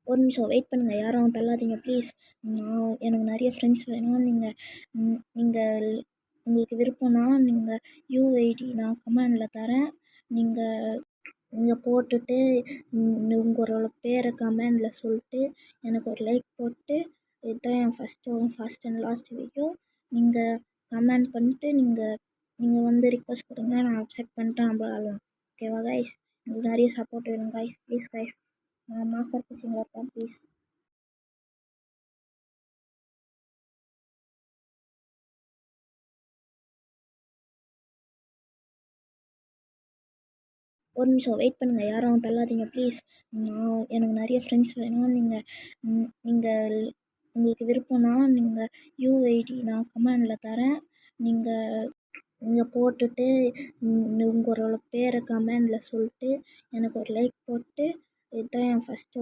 ஒரு நிமிஷம் வெயிட் பண்ணுங்கள், யாரும் தள்ளாதீங்க ப்ளீஸ். எனக்கு நிறைய ஃப்ரெண்ட்ஸ் வேணும். நீங்கள் உங்களுக்கு விருப்பம்னா நீங்கள் யூஐடி நான் கமெண்டில் தரேன். நீங்கள் போட்டுட்டு உங்களோட பேரை கமெண்டில் சொல்லிட்டு எனக்கு ஒரு லைக் போட்டு, இதுதான் என் ஃபஸ்ட் அண்ட் லாஸ்ட் வீடியோ. நீங்கள் கமெண்ட் பண்ணிட்டு நீங்கள் வந்து ரிக்வஸ்ட் கொடுங்க, நான் அக்செப்ட் பண்ணிட்டு நம்ம ஆகலாம். ஓகேவா கைஸ்? உங்களுக்கு நிறைய சப்போர்ட் வேணும் கைஸ், ப்ளீஸ் கைஸ். நான் மாஸ்டர் பீஸில் இருக்கேன், ப்ளீஸ். ஒரு நிமிஷம் வெயிட் பண்ணுங்கள், யாரும் தள்ளாதீங்க ப்ளீஸ். எனக்கு நிறைய ஃப்ரெண்ட்ஸ் வேணும். நீங்கள் உங்களுக்கு விருப்பம்னா நீங்கள் யூஐடி நான் கமெண்டில் தரேன். நீங்கள் போட்டுட்டு உங்களோட பேரை கமெண்டில் சொல்லிட்டு எனக்கு ஒரு லைக் போட்டு, இதுதான் என் ஃபஸ்ட்